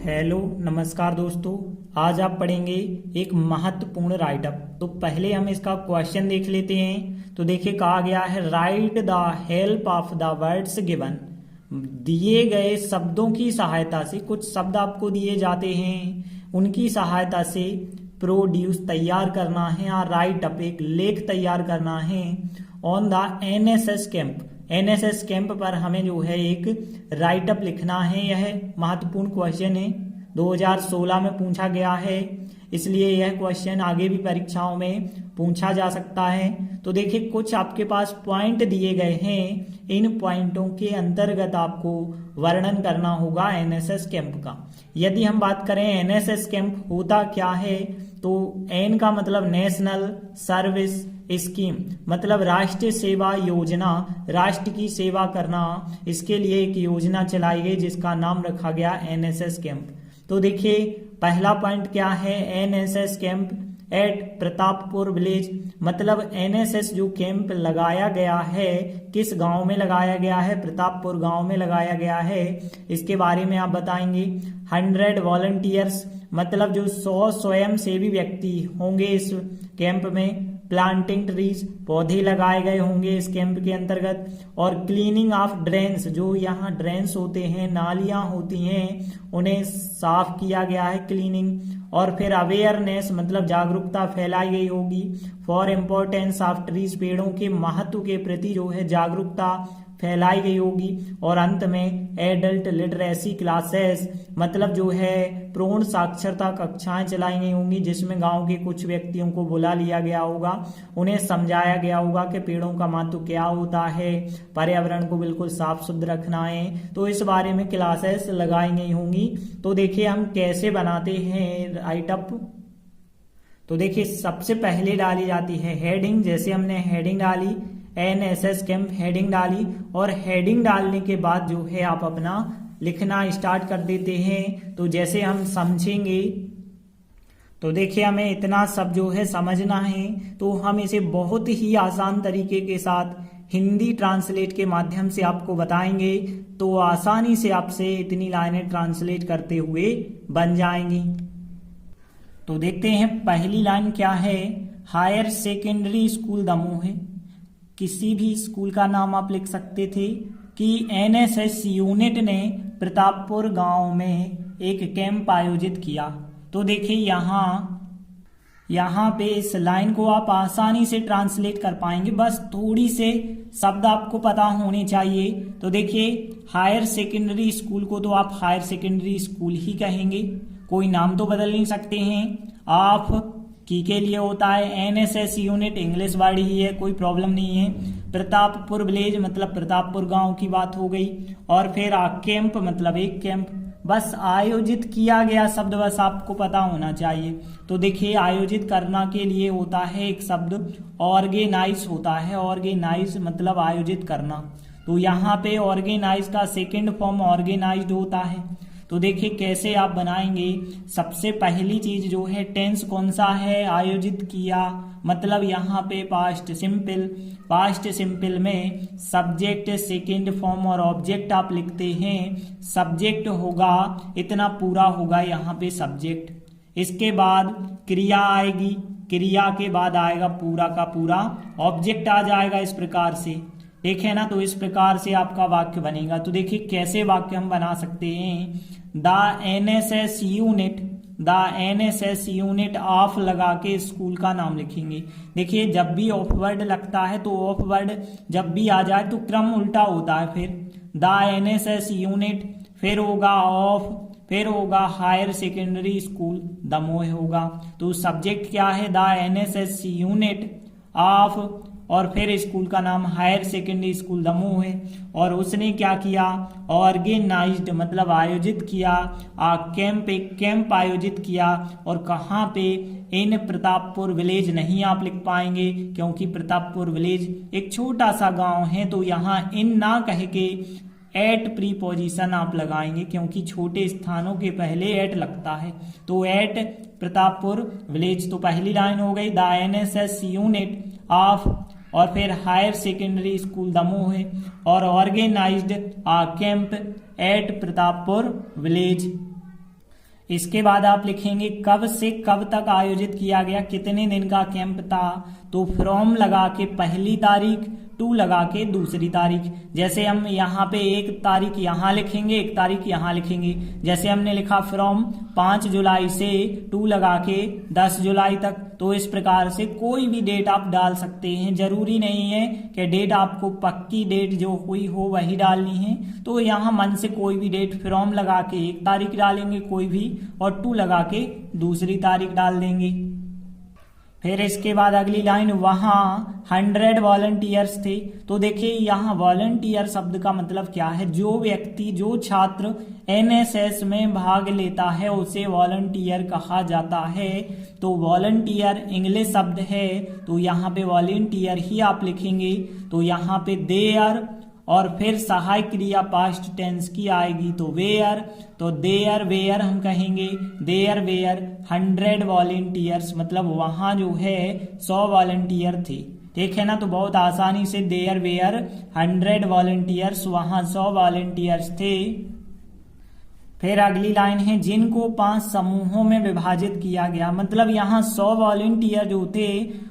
Hello नमस्कार दोस्तों। आज आप पढ़ेंगे एक महत्वपूर्ण राइट अप। तो पहले हम इसका क्वेश्चन देख लेते हैं। तो देखिए कहा गया है right the help of the words given. दिए गए शब्दों की सहायता से, कुछ शब्द आपको दिए जाते हैं, उनकी सहायता से प्रोड्यूस तैयार करना है या राइट अप एक लेख तैयार करना है on the NSS camp. NSS camp पर हमें जो है एक राइट अप लिखना है। यह महत्वपूर्ण क्वेश्चन है, 2016 में पूछा गया है, इसलिए यह क्वेश्चन आगे भी परीक्षाओं में पूछा जा सकता है। तो देखिए कुछ आपके पास पॉइंट दिए गए हैं, इन पॉइंटों के अंतर्गत आपको वर्णन करना होगा एनएसएस कैंप का। यदि हम बात करें एनएसएस कैंप होता क्या है, तो एन का मतलब नेशनल सर्विस स्कीम, मतलब राष्ट्रीय सेवा योजना, राष्ट्र की सेवा करना। इसके लिए एक योजना चलाई गई जिसका नाम रखा गया एनएसएस कैंप। तो देखिए पहला पॉइंट क्या है, NSS camp at Pratappur village, मतलब एनएसएस जो कैंप लगाया गया है किस गांव में लगाया गया है, प्रतापपुर गांव में लगाया गया है। इसके बारे में आप बताएंगे। 100 वॉलंटियर्स, मतलब जो 100 स्वयं सेवी व्यक्ति होंगे इस कैंप में। प्लांटिंग ट्रीज, पौधे लगाए गए होंगे इस कैंप के अंतर्गत। और क्लीनिंग ऑफ ड्रेन्स, जो यहाँ ड्रेन्स होते हैं, नालियां होती हैं, उन्हें साफ किया गया है, क्लीनिंग। और फिर अवेयरनेस, मतलब जागरूकता फैलाई गई होगी। फॉर इम्पोर्टेंस ऑफ ट्रीज, पेड़ों के महत्व के प्रति जो है जागरूकता फैलाई गई होगी। और अंत में एडल्ट लिटरेसी क्लासेस, मतलब जो है पूर्ण साक्षरता कक्षाएं चलाई गई होंगी, जिसमें गांव के कुछ व्यक्तियों को बुला लिया गया होगा, उन्हें समझाया गया होगा कि पेड़ों का महत्व क्या होता है, पर्यावरण को बिल्कुल साफ सुथ रखना है। तो इस बारे में क्लासेस लगाई गई होंगी। तो देखिए हम कैसे बनाते हैं राइट अप। तो देखिए सबसे पहले डाली जाती है हेडिंग। जैसे हमने हेडिंग डाली, एनएसएस कैंप हेडिंग डाली, और हेडिंग डालने के बाद जो है आप अपना लिखना स्टार्ट कर देते हैं। तो जैसे हम समझेंगे, तो देखिए हमें इतना सब जो है समझना है, तो हम इसे बहुत ही आसान तरीके के साथ हिंदी ट्रांसलेट के माध्यम से आपको बताएंगे। तो आसानी से आपसे इतनी लाइनें ट्रांसलेट करते हुए बन जाएंगी। तो देखते हैं पहली लाइन क्या है। हायर सेकेंडरी स्कूल दमोह है, किसी भी स्कूल का नाम आप लिख सकते थे, कि एनएसएस यूनिट ने प्रतापपुर गांव में एक कैंप आयोजित किया। तो देखिए यहाँ पे इस लाइन को आप आसानी से ट्रांसलेट कर पाएंगे, बस थोड़ी से शब्द आपको पता होने चाहिए। तो देखिए हायर सेकेंडरी स्कूल को तो आप हायर सेकेंडरी स्कूल ही कहेंगे, कोई नाम तो बदल नहीं सकते हैं। आप की के लिए होता है, एनएसएस यूनिट इंग्लिश वर्ड ही है, कोई प्रॉब्लम नहीं है। प्रतापपुर विलेज, मतलब प्रतापपुर गांव की बात हो गई। और फिर कैंप, मतलब एक कैंप, बस आयोजित किया गया शब्द बस आपको पता होना चाहिए। तो देखिए आयोजित करना के लिए होता है एक शब्द ऑर्गेनाइज होता है। ऑर्गेनाइज मतलब आयोजित करना। तो यहाँ पे ऑर्गेनाइज का सेकेंड फॉर्म ऑर्गेनाइज्ड होता है। तो देखिए कैसे आप बनाएंगे। सबसे पहली चीज जो है टेंस कौन सा है, आयोजित किया, मतलब यहाँ पे पास्ट सिंपल। पास्ट सिंपल में सब्जेक्ट, सेकेंड फॉर्म और ऑब्जेक्ट आप लिखते हैं। सब्जेक्ट होगा, इतना पूरा होगा यहाँ पे सब्जेक्ट। इसके बाद क्रिया आएगी, क्रिया के बाद आएगा पूरा का पूरा ऑब्जेक्ट आ जाएगा। इस प्रकार से देखें ना, तो इस प्रकार से आपका वाक्य बनेगा। तो देखिए कैसे वाक्य हम बना सकते हैं। द एनएसएस यूनिट ऑफ लगा के स्कूल का नाम लिखेंगे। देखिए जब भी ऑफ वर्ड लगता है, तो ऑफ वर्ड जब भी आ जाए तो क्रम उल्टा होता है। फिर द एनएसएस यूनिट, फिर होगा ऑफ, फिर होगा हायर सेकेंडरी स्कूल दमोह होगा। तो सब्जेक्ट क्या है, द एनएसएस यूनिट ऑफ, और फिर स्कूल का नाम हायर सेकेंडरी स्कूल दमोह है। और उसने क्या किया, ऑर्गेनाइज्ड मतलब आयोजित किया, कैंप, एक कैंप आयोजित किया। और कहाँ पे, इन प्रतापपुर विलेज नहीं आप लिख पाएंगे, क्योंकि प्रतापपुर विलेज एक छोटा सा गांव है। तो यहाँ इन ना कह के एट प्रीपोजिशन आप लगाएंगे, क्योंकि छोटे स्थानों के पहले एट लगता है। तो एट प्रतापपुर विलेज। तो पहली लाइन हो गई द एनएसएस यूनिट ऑफ, और फिर हायर सेकेंडरी स्कूल दमोह है, और organised camp at Pratappur village. इसके बाद आप लिखेंगे कब से कब तक आयोजित किया गया, कितने दिन का कैंप था। तो फ्रॉम लगा के पहली तारीख, टू लगा के दूसरी तारीख। जैसे हम यहाँ पे एक तारीख यहाँ लिखेंगे, एक तारीख यहाँ लिखेंगे। जैसे हमने लिखा फ्रॉम 5 जुलाई से टू लगा के 10 जुलाई तक। तो इस प्रकार से कोई भी डेट आप डाल सकते हैं, जरूरी नहीं है कि डेट आपको पक्की डेट जो हुई हो वही डालनी है। तो यहाँ मन से कोई भी डेट, फ्रॉम लगा के एक तारीख डालेंगे कोई भी, और टू लगा के दूसरी तारीख डाल देंगे। फिर इसके बाद अगली लाइन, वहां 100 वॉलंटियर्स थे। तो देखिए यहाँ वॉलंटियर शब्द का मतलब क्या है, जो व्यक्ति, जो छात्र एनएसएस में भाग लेता है उसे वॉलंटियर कहा जाता है। तो वॉलंटियर इंग्लिश शब्द है, तो यहाँ पे वॉलंटियर ही आप लिखेंगे। तो यहाँ पे देयर और फिर सहायक क्रिया पास्ट टेंस की आएगी, तो वेयर। तो देयर वेयर हम कहेंगे, देयर वेयर 100 वॉलंटियर्स, मतलब वहां जो है 100 वॉलंटियर थे। ठीक है ना, तो बहुत आसानी से देयर वेयर 100 वॉलंटियर्स, वहां 100 वॉलंटियर्स थे। फिर अगली लाइन है, जिनको 5 समूहों में विभाजित किया गया। मतलब यहाँ 100 वॉलंटियर जो थे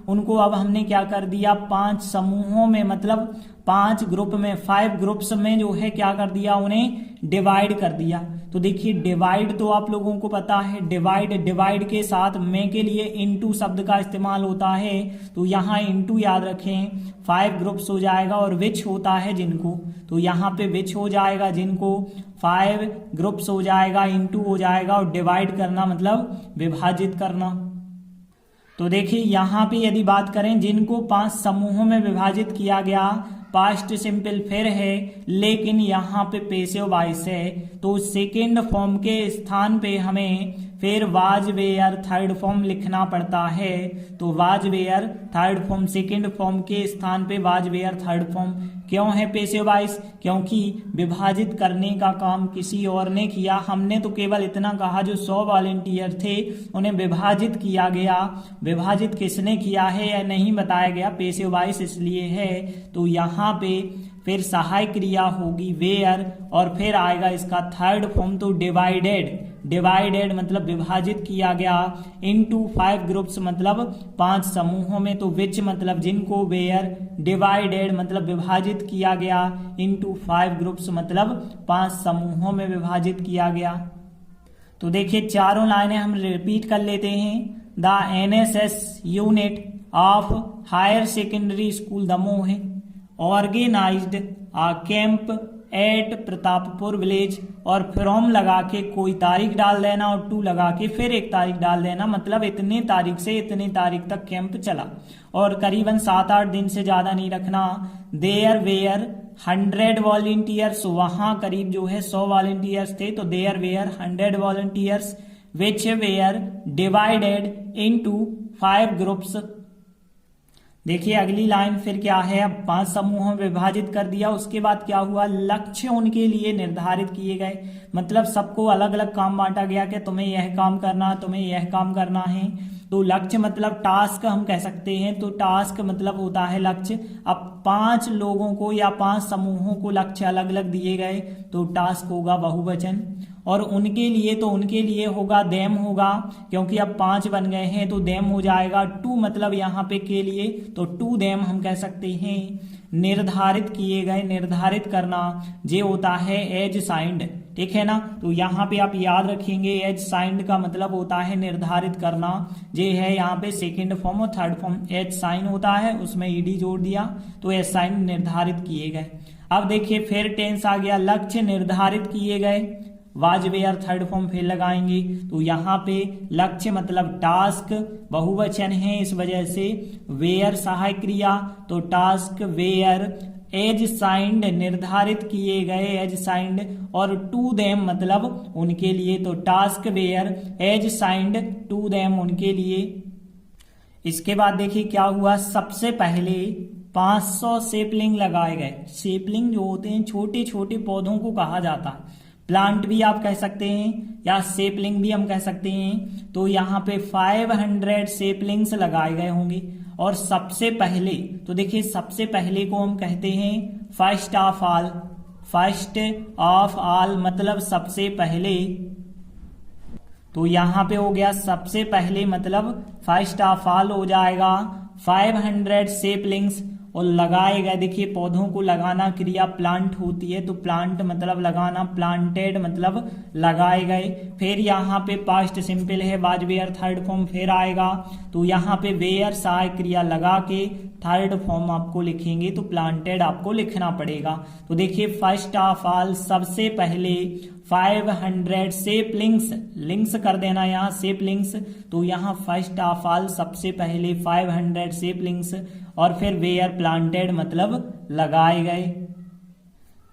उनको अब हमने क्या कर दिया, 5 समूहों में, मतलब 5 ग्रुप में, 5 ग्रुप्स में जो है क्या कर दिया, उन्हें डिवाइड कर दिया। तो देखिए डिवाइड तो आप लोगों को पता है, डिवाइड के साथ में के लिए इनटू शब्द का इस्तेमाल होता है। तो यहाँ इनटू याद रखें, 5 ग्रुप्स हो जाएगा, और विच होता है जिनको, तो यहाँ पे विच हो जाएगा जिनको, 5 ग्रुप्स हो जाएगा, इनटू हो जाएगा, और डिवाइड करना मतलब विभाजित करना। तो देखिए यहाँ पे यदि बात करें, जिनको 5 समूहों में विभाजित किया गया, पास्ट सिंपल फिर है, लेकिन यहाँ पे पेसिव वॉइस है। तो सेकेंड फॉर्म के स्थान पे हमें फिर वाज वेयर थर्ड फॉर्म लिखना पड़ता है। तो was were third form, second form के स्थान पे वाज वेयर थर्ड फॉर्म। क्यों है पेसिव वॉइस, क्योंकि विभाजित करने का काम किसी और ने किया, हमने तो केवल इतना कहा जो 100 वॉलंटियर थे उन्हें विभाजित किया गया। विभाजित किसने किया है यह नहीं बताया गया, पेसिव वॉइस इसलिए है। तो यहाँ पे फिर सहायक क्रिया होगी वेयर, और फिर आएगा इसका थर्ड फॉर्म, तो डिवाइडेड मतलब विभाजित किया गया, इनटू 5 ग्रुप्स मतलब 5 समूहों में। तो विच मतलब जिनको, वेयर डिवाइडेड मतलब विभाजित किया गया, इनटू 5 ग्रुप्स मतलब 5 समूहों में विभाजित किया गया। तो देखिए चारों लाइनें हम रिपीट कर लेते हैं। The NSS unit of higher secondary school Damoh organised a camp at Pratappur village, और फ्रॉम लगा के कोई तारीख डाल देना और टू लगा के फिर एक तारीख डाल देना, मतलब इतने तारीख से इतने तारीख तक कैंप चला, और करीबन 7-8 दिन से ज्यादा नहीं रखना। देयर वेयर 100 वॉलंटियर्स, वहां करीब जो है 100 वॉलंटियर्स थे। तो there were 100 volunteers which were divided into 5 groups. देखिए अगली लाइन फिर क्या है, अब 5 समूहों में विभाजित कर दिया, उसके बाद क्या हुआ, लक्ष्य उनके लिए निर्धारित किए गए। मतलब सबको अलग अलग काम बांटा गया कि तुम्हें यह काम करना, तुम्हें यह काम करना है। तो लक्ष्य मतलब टास्क हम कह सकते हैं, तो टास्क मतलब होता है लक्ष्य। अब 5 लोगों को या 5 समूहों को लक्ष्य अलग अलग दिए गए, तो टास्क होगा बहुवचन। और उनके लिए, तो उनके लिए होगा देम होगा, क्योंकि अब 5 बन गए हैं तो देम हो जाएगा। टू मतलब यहाँ पे के लिए, तो टू देम हम कह सकते हैं। निर्धारित किए गए, निर्धारित करना ये होता है एज साइंड, ठीक है ना। तो यहाँ पे आप याद रखेंगे एज साइंड का मतलब होता है निर्धारित करना। ये है यहाँ पे सेकेंड फॉर्म और थर्ड फॉर्म, एज साइन होता है उसमें ईडी जोड़ दिया, तो एज साइन निर्धारित किए गए। अब देखिए फिर टेंस आ गया, लक्ष्य निर्धारित किए गए, वाज वेयर थर्ड फॉर्म फिर लगाएंगे। तो यहाँ पे लक्ष्य मतलब टास्क, बहुवचन है इस वजह से, वेयर सहायक क्रिया, तो टास्क वेयर, एज साइंड निर्धारित किए गए, एज साइंड, और टू देम मतलब उनके लिए, तो task were assigned to them उनके लिए। इसके बाद देखिए क्या हुआ, सबसे पहले 500 सेपलिंग लगाए गए। सेपलिंग जो होते हैं छोटे छोटे पौधों को कहा जाता है, प्लांट भी आप कह सकते हैं या सेपलिंग भी हम कह सकते हैं। तो यहाँ पे 500 सेपलिंग्स लगाए गए होंगे। और सबसे पहले, तो देखिए सबसे पहले को हम कहते हैं first of all. First of all मतलब सबसे पहले। तो यहाँ पे हो गया सबसे पहले मतलब फर्स्ट ऑफ ऑल हो जाएगा 500 सेपलिंग्स और लगाए गए। देखिए पौधों को लगाना क्रिया प्लांट होती है, तो प्लांट मतलब लगाना, प्लांटेड मतलब लगाए गए। फिर यहाँ पे पास्ट सिंपल है, वाज वेयर थर्ड फॉर्म फिर आएगा, तो यहाँ पे वेयर सहायक क्रिया लगा के थर्ड फॉर्म आपको लिखेंगे, तो प्लांटेड आपको लिखना पड़ेगा। तो देखिए फर्स्ट ऑफ ऑल सबसे पहले 500 सेपलिंग्स, लिंक्स कर देना यहाँ सेपलिंग्स, तो यहाँ फर्स्ट ऑफ ऑल सबसे पहले 500 सेपलिंग्स और फिर वेयर प्लांटेड मतलब लगाए गए।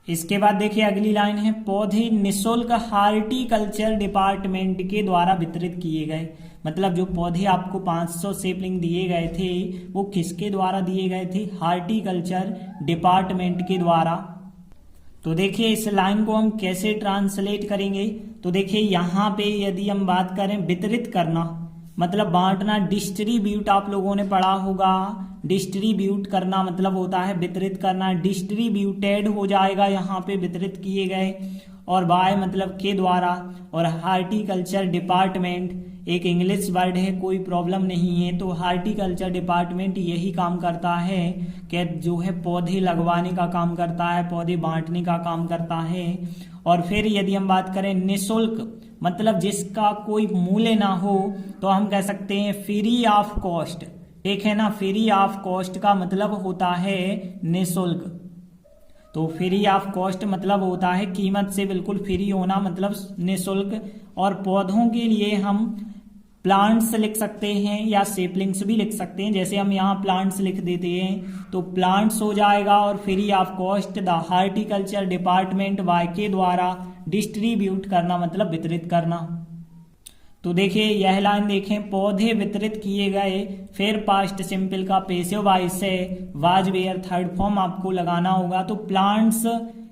इसके बाद देखिए अगली लाइन है पौधे निःशुल्क हार्टिकल्चर डिपार्टमेंट के द्वारा वितरित किए गए। मतलब जो पौधे आपको 500 सेपलिंग दिए गए थे वो किसके द्वारा दिए गए थे? हार्टिकल्चर डिपार्टमेंट के द्वारा। तो देखिए इस लाइन को हम कैसे ट्रांसलेट करेंगे, तो देखिए यहाँ पे यदि हम बात करें वितरित करना मतलब बांटना, डिस्ट्रीब्यूट आप लोगों ने पढ़ा होगा, डिस्ट्रीब्यूट करना मतलब होता है वितरित करना, डिस्ट्रीब्यूटेड हो जाएगा यहाँ पे वितरित किए गए, और बाय मतलब के द्वारा, और हार्टिकल्चर डिपार्टमेंट एक इंग्लिश वर्ड है, कोई प्रॉब्लम नहीं है। तो हार्टिकल्चर डिपार्टमेंट यही काम करता है कि जो है पौधे लगवाने का काम करता है, पौधे बांटने का काम करता है। और फिर यदि हम बात करें निःशुल्क मतलब जिसका कोई मूल्य ना हो, तो हम कह सकते हैं फ्री ऑफ कॉस्ट। एक है ना, फ्री ऑफ कॉस्ट का मतलब होता है निःशुल्क। तो फ्री ऑफ कॉस्ट मतलब होता है कीमत से बिल्कुल फ्री होना, मतलब निःशुल्क। और पौधों के लिए हम प्लांट्स लिख सकते हैं या सेपलिंग्स भी लिख सकते हैं, जैसे हम यहाँ प्लांट्स लिख देते हैं तो प्लांट्स हो जाएगा, और free of cost the horticulture department by के द्वारा डिस्ट्रीब्यूट करना मतलब वितरित करना। तो देखिए यह लाइन देखें पौधे वितरित किए गए, फिर पास्ट सिंपल का पेसिव वॉइस से वाज वेयर थर्ड फॉर्म आपको लगाना होगा। तो प्लांट्स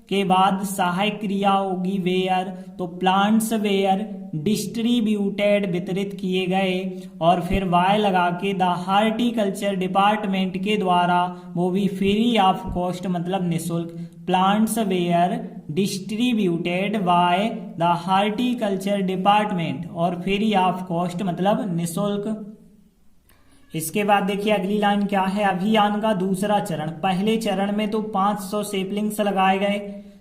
के बाद सहायक क्रिया होगी वेयर, तो प्लांट्स वेयर डिस्ट्रीब्यूटेड वितरित किए गए, और फिर वाय लगा के द हार्टिकल्चर डिपार्टमेंट के द्वारा, वो भी फ्री ऑफ कॉस्ट मतलब निःशुल्क। Plants were distributed by the horticulture department, और फ्री ऑफ कॉस्ट मतलब निःशुल्क। इसके बाद देखिए अगली लाइन क्या है, अभियान का दूसरा चरण। पहले चरण में तो 500 सेपलिंग्स लगाए गए,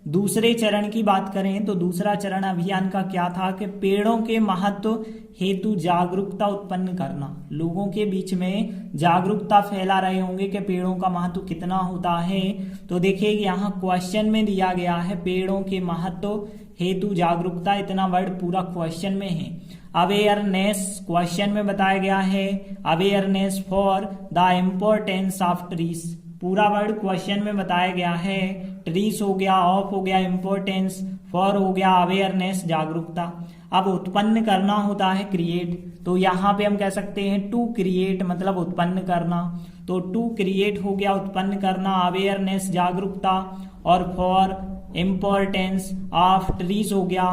दूसरे चरण की बात करें तो दूसरा चरण अभियान का क्या था कि पेड़ों के महत्व हेतु जागरूकता उत्पन्न करना। लोगों के बीच में जागरूकता फैला रहे होंगे कि पेड़ों का महत्व कितना होता है। तो देखिए यहाँ क्वेश्चन में दिया गया है पेड़ों के महत्व हेतु जागरूकता, इतना वर्ड पूरा क्वेश्चन में है। अवेयरनेस क्वेश्चन में बताया गया है, awareness for the importance of trees, पूरा वर्ड क्वेश्चन में बताया गया है। ट्रीज हो गया, ऑफ हो गया इम्पोर्टेंस, फॉर हो गया अवेयरनेस जागरूकता। अब उत्पन्न करना होता है क्रिएट, तो यहाँ पे हम कह सकते हैं टू क्रिएट मतलब उत्पन्न करना। तो टू क्रिएट हो गया उत्पन्न करना, अवेयरनेस जागरूकता, और फॉर इम्पोर्टेंस ऑफ ट्रीज हो गया।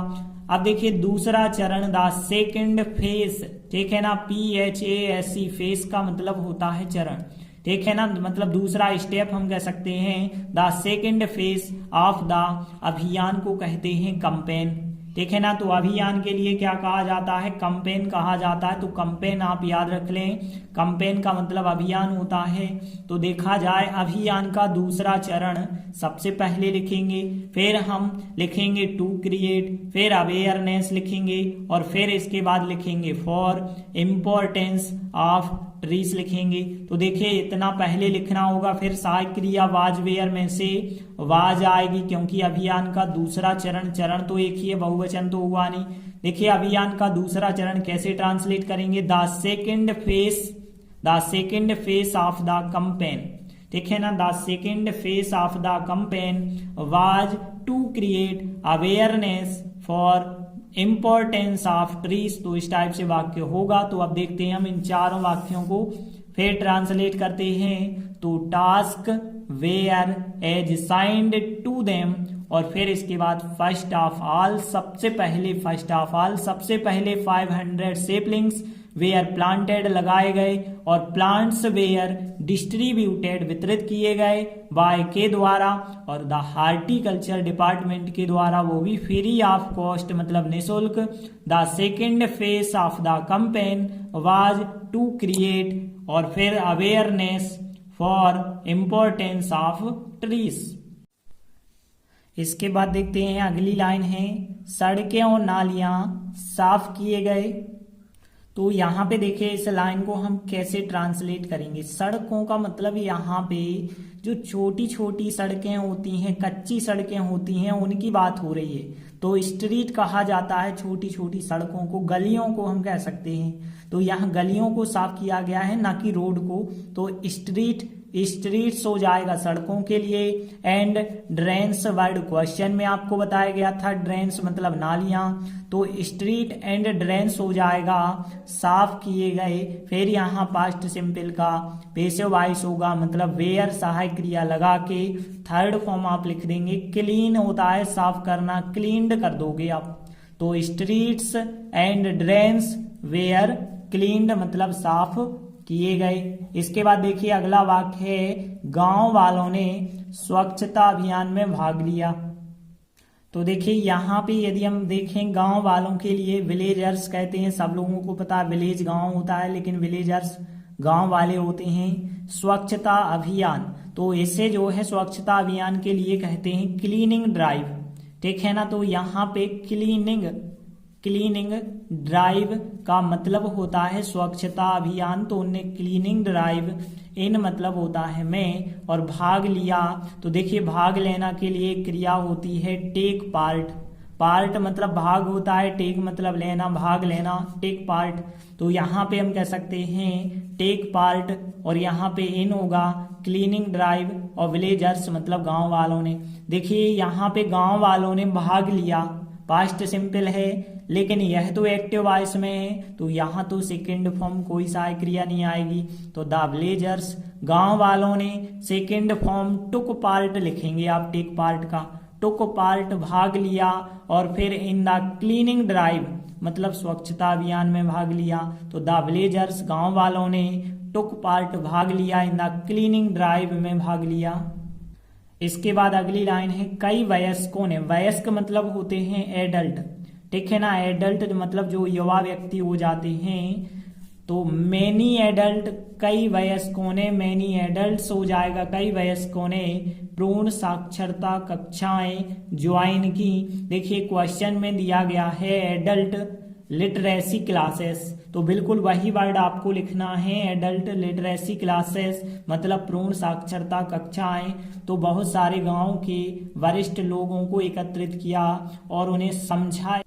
अब देखिए दूसरा चरण द सेकेंड फेज, ठीक है ना, PHASE फेज का मतलब होता है चरण, ठीक है ना, मतलब दूसरा स्टेप हम कह सकते हैं। The second phase of the अभियान को कहते हैं कैंपेन, ठीक है ना। तो अभियान के लिए क्या कहा जाता है? कैंपेन कहा जाता है। तो कैंपेन आप याद रख लें, कैंपेन का मतलब अभियान होता है। तो देखा जाए अभियान का दूसरा चरण सबसे पहले लिखेंगे, फिर हम लिखेंगे टू क्रिएट, फिर अवेयरनेस लिखेंगे, और फिर इसके बाद लिखेंगे फॉर इम्पोर्टेंस ऑफ ट्रीज लिखेंगे। तो देखिए इतना पहले लिखना होगा, फिर सहायक क्रिया वाज वेयर में से वाज आएगी, क्योंकि अभियान का दूसरा चरण, चरण तो एक ही है, बहुवचन तो हुआ नहीं। देखिए अभियान का दूसरा चरण कैसे ट्रांसलेट करेंगे? The second phase of the campaign, ठीक है ना, the second phase of the campaign was to create awareness for importance of trees. तो इस टाइप से वाक्य होगा। तो अब देखते हैं हम इन चारों वाक्यों को फिर ट्रांसलेट करते हैं। तो task were assigned to them और फिर इसके बाद फर्स्ट ऑफ ऑल सबसे पहले 500 सेपलिंग्स वेयर प्लांटेड लगाए गए और प्लांट्स वेयर डिस्ट्रीब्यूटेड वितरित किए गए बाय के द्वारा और द हार्टिकल्चर डिपार्टमेंट के द्वारा, वो भी फ्री ऑफ कॉस्ट मतलब निःशुल्क। The second phase of the campaign was to create और फिर awareness for importance of trees. इसके बाद देखते हैं अगली लाइन है सड़कें और नालियां साफ किए गए। तो यहाँ पे देखिए इस लाइन को हम कैसे ट्रांसलेट करेंगे। सड़कों का मतलब यहाँ पे जो छोटी छोटी सड़कें होती हैं, कच्ची सड़कें होती हैं, उनकी बात हो रही है। तो स्ट्रीट कहा जाता है छोटी छोटी सड़कों को, गलियों को हम कह सकते हैं। तो यहाँ गलियों को साफ किया गया है, ना कि रोड को। तो स्ट्रीट्स हो जाएगा सड़कों के लिए। एंड ड्रेन्स वर्ड क्वेश्चन में आपको बताया गया था, ड्रेन्स मतलब नालियां। तो स्ट्रीट एंड ड्रेन्स हो जाएगा साफ किए गए। फिर यहाँ पास्ट सिंपल का पैसिव वॉइस होगा, मतलब वेयर सहायक क्रिया लगा के थर्ड फॉर्म आप लिख देंगे। क्लीन होता है साफ करना, क्लीन्ड कर दोगे आप। तो streets and drains were cleaned मतलब साफ किए गए। इसके बाद देखिए अगला वाक्य है गांव वालों ने स्वच्छता अभियान में भाग लिया। तो देखिए यहाँ पे यदि हम देखें गांव वालों के लिए विलेजर्स कहते हैं। सब लोगों को पता है विलेज गांव होता है, लेकिन विलेजर्स गांव वाले होते हैं। स्वच्छता अभियान, तो इसे जो है स्वच्छता अभियान के लिए कहते हैं क्लीनिंग ड्राइव, ठीक है ना। तो यहाँ पे क्लीनिंग ड्राइव का मतलब होता है स्वच्छता अभियान। तो उनने क्लीनिंग ड्राइव इन मतलब होता है में और भाग लिया। तो देखिए भाग लेना के लिए क्रिया होती है टेक पार्ट। पार्ट मतलब भाग होता है, टेक मतलब लेना, भाग लेना, टेक पार्ट। तो यहाँ पे हम कह सकते हैं टेक पार्ट और यहाँ पे इन होगा क्लीनिंग ड्राइव और विलेजर्स मतलब गांव वालों ने। देखिए यहाँ पे गांव वालों ने भाग लिया, पास्ट सिंपल है, लेकिन यह तो एक्टिव वॉइस में है। तो यहाँ तो सेकेंड फॉर्म कोई सहायक क्रिया नहीं आएगी। तो द विलेजर्स गांव वालों ने सेकेंड फॉर्म टुक पार्ट लिखेंगे आप, टेक पार्ट का टुक पार्ट भाग लिया और फिर इन द क्लीनिंग ड्राइव मतलब स्वच्छता अभियान में भाग लिया। तो द विलेजर्स गांव वालों ने टुक पार्ट भाग लिया, इन द क्लीनिंग ड्राइव में भाग लिया। इसके बाद अगली लाइन है कई वयस्कों ने। वयस्क मतलब होते हैं एडल्ट, ठीक है ना। एडल्ट मतलब जो युवा व्यक्ति हो जाते हैं। तो मेनी एडल्ट कई वयस्कों ने, मेनी एडल्ट्स हो जाएगा, कई वयस्कों ने पूर्ण साक्षरता कक्षाएं ज्वाइन की। देखिए क्वेश्चन में दिया गया है एडल्ट लिटरेसी क्लासेस, तो बिल्कुल वही वर्ड आपको लिखना है, एडल्ट लिटरेसी क्लासेस मतलब पूर्ण साक्षरता कक्षाएं। तो बहुत सारे गांव के वरिष्ठ लोगों को एकत्रित किया और उन्हें समझाया।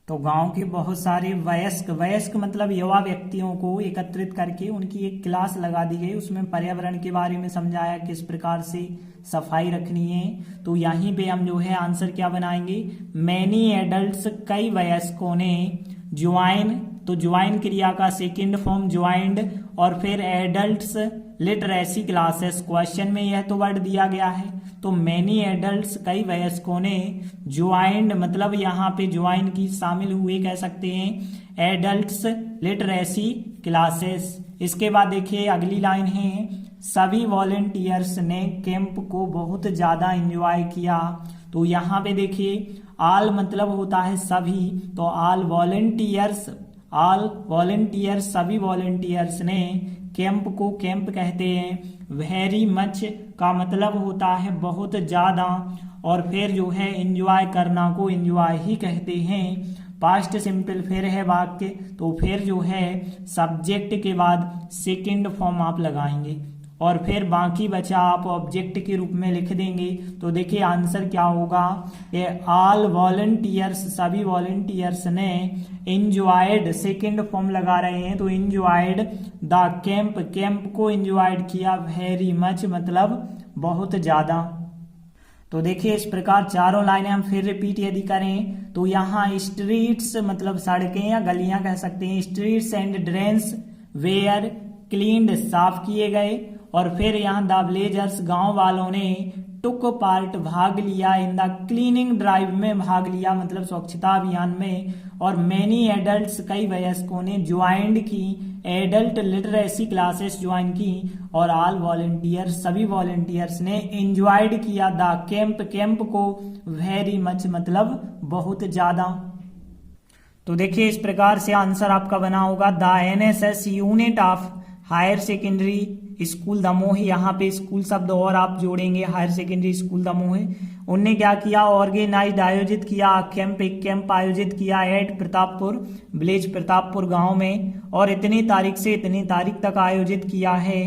तो गांव के बहुत सारे वयस्क मतलब युवा व्यक्तियों को एकत्रित करके उनकी एक क्लास लगा दी गई। उसमें पर्यावरण के बारे में समझाया, किस प्रकार से सफाई रखनी है। तो यहीं पे हम जो है आंसर क्या बनाएंगे, मैनी एडल्ट्स कई वयस्कों ने ज्वाइन। तो ज्वाइन क्रिया का सेकेंड फॉर्म ज्वाइंड और फिर एडल्ट्स लिटरेसी क्लासेस। क्वेश्चन में यह तो वर्ड दिया गया है। तो मैनी एडल्ट्स कई वयस्कों ने ज्वाइंड मतलब यहाँ पे ज्वाइन की शामिल हुए कह सकते हैं एडल्ट्स लिटरेसी क्लासेस। इसके बाद देखिए अगली लाइन है सभी वॉलेंटियर्स ने कैंप को बहुत ज्यादा एंजॉय किया। तो यहाँ पे देखिए ऑल मतलब होता है सभी। तो ऑल वॉलेंटियर्स सभी वॉलेंटियर्स ने कैंप को, कैंप कहते हैं। वेरी मच का मतलब होता है बहुत ज्यादा और फिर जो है एंजॉय करना को एंजॉय ही कहते हैं। पास्ट सिंपल फिर है वाक्य, तो फिर जो है सब्जेक्ट के बाद सेकंड फॉर्म आप लगाएंगे और फिर बाकी बचा आप ऑब्जेक्ट के रूप में लिख देंगे। तो देखिए आंसर क्या होगा, ये ऑल वॉलंटियर्स सभी वॉलंटियर्स ने एंजॉयड, सेकंड फॉर्म लगा रहे हैं तो एंजॉयड द कैंप, कैंप को एंजॉयड किया। वेरी मच मतलब बहुत ज्यादा। तो देखिए इस प्रकार चारों लाइनें हम फिर रिपीट यदि करें तो यहाँ स्ट्रीट्स मतलब सड़कें या गलियां कह सकते हैं। Streets and drains were cleaned साफ किए गए और फिर यहाँ द विलेजर्स गांव वालों ने टुक पार्ट भाग लिया इन द क्लीनिंग ड्राइव में भाग लिया मतलब स्वच्छता अभियान में। और मैनी एडल्ट्स कई वयस्कों ने ज्वाइंड की एडल्ट लिटरेसी क्लासेस ज्वाइन की। और ऑल वॉलंटियर्स सभी वॉलंटियर्स ने एंजॉयड किया द कैंप को वेरी मच मतलब बहुत ज्यादा। तो देखिए इस प्रकार से आंसर आपका बना होगा the NSS unit of higher secondary school Damoh. यहाँ पे स्कूल शब्द और आप जोड़ेंगे हायर सेकेंडरी स्कूल दमोह। उनने क्या किया ऑर्गेनाइज्ड आयोजित किया एक कैंप आयोजित किया एट प्रतापपुर विलेज प्रतापपुर गांव में और इतनी तारीख से इतनी तारीख तक आयोजित किया है।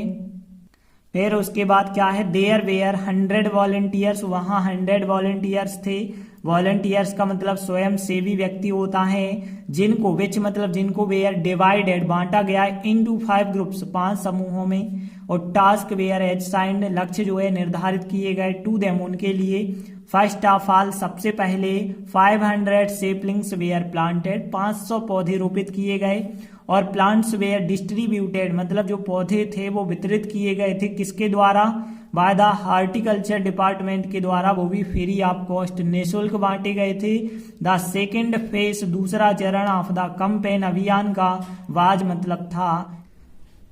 फिर उसके बाद क्या है देयर वेयर 100 वॉलंटियर्स वहां 100 वॉलंटियर्स थे। वॉलंटियर्स का मतलब स्वयं सेवी व्यक्ति होता है जिनको विच मतलब जिनको वेयर डिवाइडेड बांटा गया इनटू 5 ग्रुप्स 5 समूहों में। और टास्क वेयर एज साइंड लक्ष्य जो है निर्धारित किए गए टू देम उनके लिए। फर्स्ट ऑफ ऑल सबसे पहले 500 सेपलिंग्स वेयर प्लांटेड 500 पौधे रोपित किए गए। और प्लांट्स वेयर डिस्ट्रीब्यूटेड मतलब जो पौधे थे वो वितरित किए गए थे किसके द्वारा बाय द हॉर्टिकल्चर डिपार्टमेंट के द्वारा वो भी फ्री ऑफ कॉस्ट निःशुल्क बांटे गए थे। द सेकेंड फेज दूसरा चरण ऑफ द कैंपेन अभियान का वाज मतलब था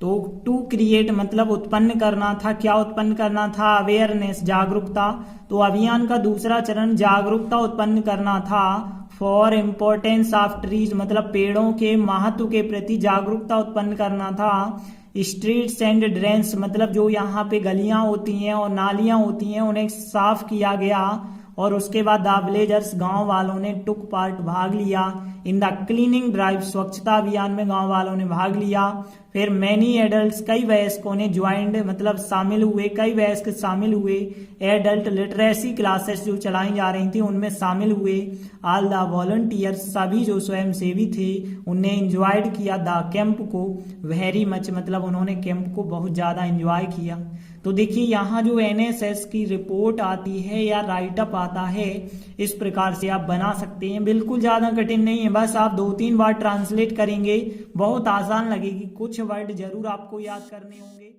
तो टू क्रिएट मतलब उत्पन्न करना था। क्या उत्पन्न करना था अवेयरनेस जागरूकता। तो अभियान का दूसरा चरण जागरूकता उत्पन्न करना था। फॉर इम्पोर्टेंस ऑफ ट्रीज मतलब पेड़ों के महत्व के प्रति जागरूकता उत्पन्न करना था। स्ट्रीट्स एंड ड्रेन्स मतलब जो यहाँ पे गलियां होती हैं और नालियां होती हैं उन्हें साफ किया गया। और उसके बाद द विलेजर्स गांव वालों ने टुक पार्ट भाग लिया इन द क्लीनिंग ड्राइव स्वच्छता अभियान में गांव वालों ने भाग लिया। फिर मैनी एडल्ट्स कई वयस्कों ने ज्वाइंड मतलब शामिल हुए कई वयस्क शामिल हुए। एडल्ट लिटरेसी क्लासेस जो चलाई जा रही थी उनमें शामिल हुए। ऑल द वॉलंटियर्स सभी जो स्वयं सेवी थे उनने एंजॉयड किया द कैंप को वेरी मच मतलब उन्होंने कैंप को बहुत ज्यादा एंजॉय किया। तो देखिए यहाँ जो एनएसएस की रिपोर्ट आती है या राइटअप आता है इस प्रकार से आप बना सकते हैं। बिल्कुल ज्यादा कठिन नहीं है, बस आप 2-3 बार ट्रांसलेट करेंगे बहुत आसान लगेगी। कुछ वर्ड जरूर आपको याद करने होंगे।